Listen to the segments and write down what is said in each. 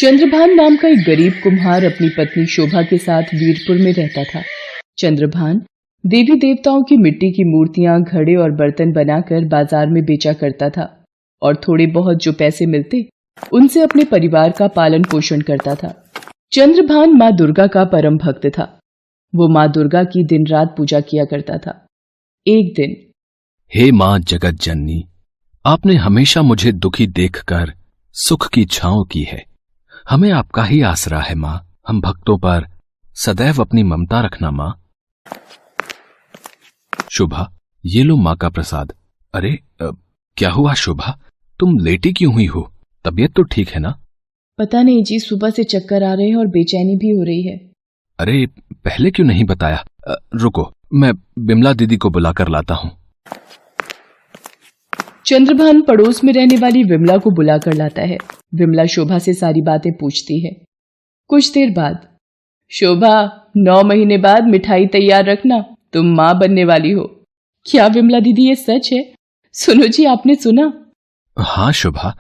चंद्रभान नाम का एक गरीब कुम्हार अपनी पत्नी शोभा के साथ वीरपुर में रहता था। चंद्रभान देवी देवताओं की मिट्टी की मूर्तियां, घड़े और बर्तन बनाकर बाजार में बेचा करता था और थोड़े बहुत जो पैसे मिलते उनसे अपने परिवार का पालन पोषण करता था। चंद्रभान माँ दुर्गा का परम भक्त था। वो माँ दुर्गा की दिन रात पूजा किया करता था। एक दिन, हे माँ जगत जननी, आपने हमेशा मुझे दुखी देखकर सुख की छांव की है। हमें आपका ही आसरा है माँ। हम भक्तों पर सदैव अपनी ममता रखना माँ। शोभा, ये लो माँ का प्रसाद। अरे क्या हुआ शोभा, तुम लेटी क्यों हुई हो? तबीयत तो ठीक है ना? पता नहीं जी, सुबह से चक्कर आ रहे हैं और बेचैनी भी हो रही है। अरे पहले क्यों नहीं बताया? रुको, मैं बिमला दीदी को बुलाकर लाता हूँ। चंद्रभान पड़ोस में रहने वाली विमला को बुलाकर लाता है। विमला शोभा से सारी बातें पूछती है। कुछ देर बाद, शोभा 9 महीने बाद मिठाई तैयार रखना, तुम माँ बनने वाली हो। क्या विमला दीदी ये सच है? सुनो जी, आपने सुना? हाँ शोभा,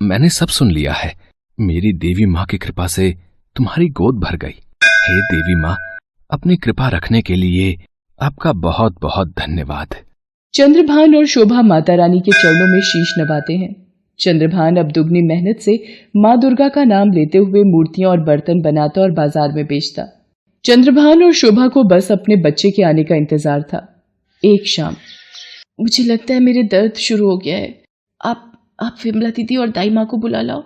मैंने सब सुन लिया है। मेरी देवी माँ की कृपा से तुम्हारी गोद भर गई। हे देवी माँ, अपनी कृपा रखने के लिए आपका बहुत बहुत धन्यवाद। चंद्रभान और शोभा माता रानी के चरणों में शीश नवाते हैं। चंद्रभान अब दुगनी मेहनत से माँ दुर्गा का नाम लेते हुए मूर्तियां और बर्तन बनाता और बाजार में बेचता। चंद्रभान और शोभा को बस अपने बच्चे के आने का इंतजार था। एक शाम, मुझे लगता है मेरे दर्द शुरू हो गया है। आप विमला दीदी और दाई माँ को बुला लाओ।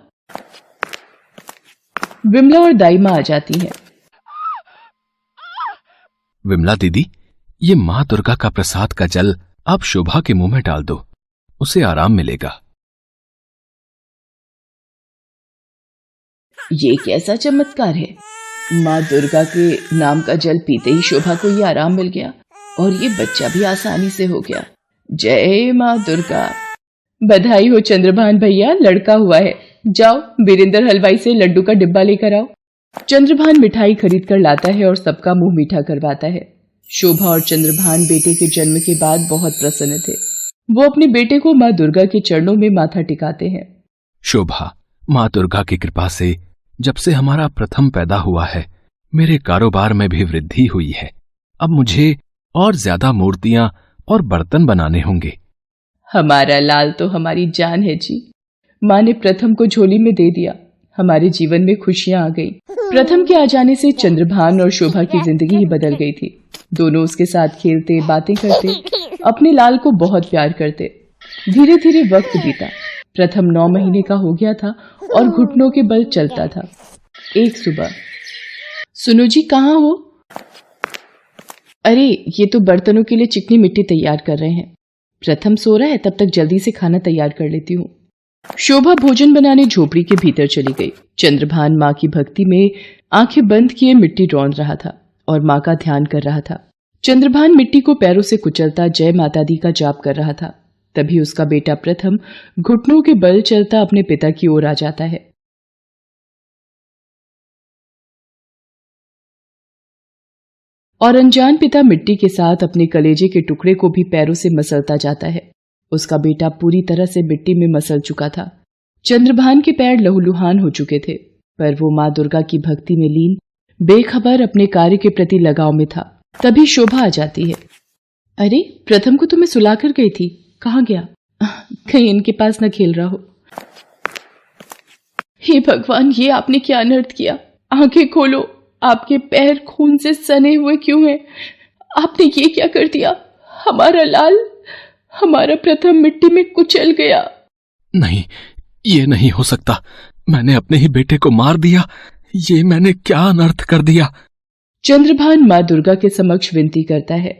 विमला और दाई माँ आ जाती हैं। विमला दीदी, ये माँ दुर्गा का प्रसाद का जल आप शोभा के मुंह में डाल दो, उसे आराम मिलेगा। ये कैसा चमत्कार है? माँ दुर्गा के नाम का जल पीते ही शोभा को ये आराम मिल गया और ये बच्चा भी आसानी से हो गया। जय माँ दुर्गा। बधाई हो चंद्रभान भैया, लड़का हुआ है। जाओ वीरेंद्र हलवाई से लड्डू का डिब्बा लेकर आओ। चंद्रभान मिठाई खरीद कर लाता है और सबका मुंह मीठा करवाता है। शोभा और चंद्रभान बेटे के जन्म के बाद बहुत प्रसन्न थे। वो अपने बेटे को माँ दुर्गा के चरणों में माथा टिकाते हैं। शोभा, माँ दुर्गा की कृपा से जब से हमारा प्रथम पैदा हुआ है, मेरे कारोबार में भी वृद्धि हुई है। अब मुझे और ज्यादा मूर्तियां और बर्तन बनाने होंगे। हमारा लाल तो हमारी जान है जी। माँ ने प्रथम को झोली में दे दिया। हमारे जीवन में खुशियां आ गई। प्रथम के आ जाने से चंद्रभान और शोभा की जिंदगी ही बदल गई थी। दोनों उसके साथ खेलते, बातें करते, अपने लाल को बहुत प्यार करते। धीरे धीरे वक्त बीता। प्रथम 9 महीने का हो गया था और घुटनों के बल चलता था। एक सुबह, सुनो जी, कहाँ हो? अरे ये तो बर्तनों के लिए चिकनी मिट्टी तैयार कर रहे हैं। प्रथम सो रहा है, तब तक जल्दी से खाना तैयार कर लेती हूँ। शोभा भोजन बनाने झोपड़ी के भीतर चली गई। चंद्रभान माँ की भक्ति में आंखें बंद किए मिट्टी रौंद रहा था और माँ का ध्यान कर रहा था। चंद्रभान मिट्टी को पैरों से कुचलता जय माता दी का जाप कर रहा था। तभी उसका बेटा प्रथम घुटनों के बल चलता अपने पिता की ओर आ जाता है। और अनजान पिता मिट्टी के साथ अपने कलेजे के टुकड़े को भी पैरों से मसलता जाता है। उसका बेटा पूरी तरह से मिट्टी में मसल चुका था। चंद्रभान के पैर लहूलुहान हो चुके थे, पर वो माँ दुर्गा की भक्ति में लीन, बेखबर अपने कार्य के प्रति लगाव में था। तभी शोभा आ जाती है। अरे प्रथम को तो मैं सुला कर गई थी, कहाँ गया? कहीं इनके पास न खेल रहा हो। हे भगवान, ये आपने क्या अनर्थ किया? आंखें खोलो, आपके पैर खून से सने हुए क्यों हैं? आपने ये क्या कर दिया? हमारा लाल, हमारा प्रथम मिट्टी में कुचल गया। नहीं, ये नहीं हो सकता। मैंने अपने ही बेटे को मार दिया। ये मैंने क्या अनर्थ कर दिया? चंद्रभान माँ दुर्गा के समक्ष विनती करता है।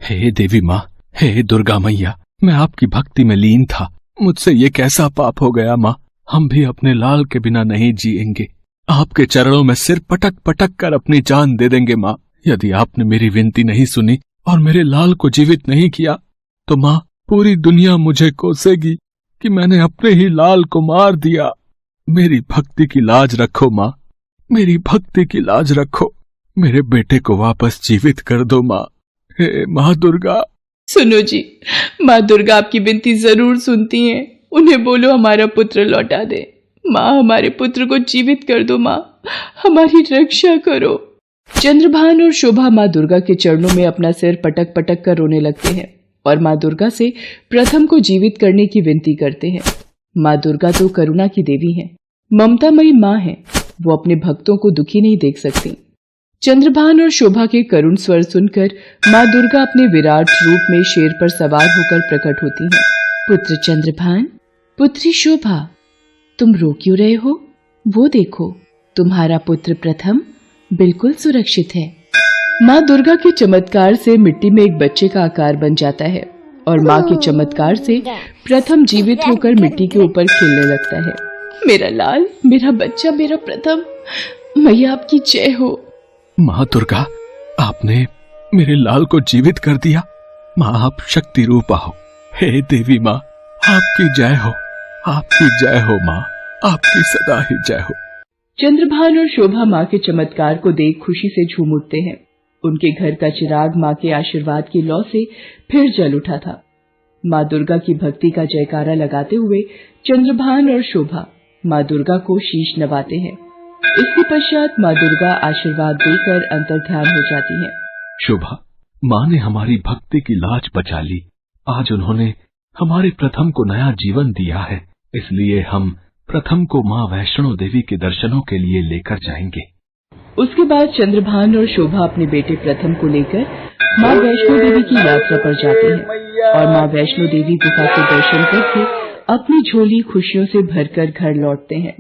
हे देवी माँ, हे दुर्गा मैया, मैं आपकी भक्ति में लीन था। मुझसे ये कैसा पाप हो गया माँ? हम भी अपने लाल के बिना नहीं जिएंगे। आपके चरणों में सिर पटक पटक कर अपनी जान दे देंगे माँ। यदि आपने मेरी विनती नहीं सुनी और मेरे लाल को जीवित नहीं किया तो माँ, पूरी दुनिया मुझे कोसेगी कि मैंने अपने ही लाल को मार दिया। मेरी भक्ति की लाज रखो माँ, मेरी भक्ति की लाज रखो। मेरे बेटे को वापस जीवित कर दो माँ। हे माँ दुर्गा। सुनो जी, माँ दुर्गा आपकी विनती जरूर सुनती हैं। उन्हें बोलो हमारा पुत्र लौटा दे। माँ, हमारे पुत्र को जीवित कर दो माँ, हमारी रक्षा करो। चंद्रभान और शोभा माँ दुर्गा के चरणों में अपना सिर पटक पटक कर रोने लगते हैं और माँ दुर्गा से प्रथम को जीवित करने की विनती करते हैं। माँ दुर्गा तो करुणा की देवी हैं, ममतामयी माँ है, वो अपने भक्तों को दुखी नहीं देख सकती। चंद्रभान और शोभा के करुण स्वर सुनकर माँ दुर्गा अपने विराट रूप में शेर पर सवार होकर प्रकट होती हैं। पुत्र चंद्रभान, पुत्री शोभा, तुम रो क्यों रहे हो? वो देखो, तुम्हारा पुत्र प्रथम बिल्कुल सुरक्षित है। माँ दुर्गा के चमत्कार से मिट्टी में एक बच्चे का आकार बन जाता है और माँ के चमत्कार से प्रथम जीवित होकर मिट्टी के ऊपर खेलने लगता है। मेरा लाल, मेरा बच्चा, मेरा प्रथम, मैया आपकी जय हो। माँ दुर्गा, आपने मेरे लाल को जीवित कर दिया। माँ, आप शक्ति रूपा हो। हे देवी माँ, आपकी जय हो, आपकी जय हो माँ, आपकी सदा ही जय हो। चंद्रभान और शोभा माँ के चमत्कार को देख खुशी से झूम उठते हैं। उनके घर का चिराग माँ के आशीर्वाद की लौ से फिर जल उठा था। माँ दुर्गा की भक्ति का जयकारा लगाते हुए चंद्रभान और शोभा माँ दुर्गा को शीश नवाते हैं। इसके पश्चात माँ दुर्गा आशीर्वाद देकर अंतर्ध्यान हो जाती हैं। शोभा, माँ ने हमारी भक्ति की लाज बचा ली। आज उन्होंने हमारे प्रथम को नया जीवन दिया है, इसलिए हम प्रथम को माँ वैष्णो देवी के दर्शनों के लिए लेकर जाएंगे। उसके बाद चंद्रभान और शोभा अपने बेटे प्रथम को लेकर माँ वैष्णो देवी की यात्रा पर जाते हैं और माँ वैष्णो देवी गुफा के दर्शन करके अपनी झोली खुशियों से भरकर घर लौटते हैं।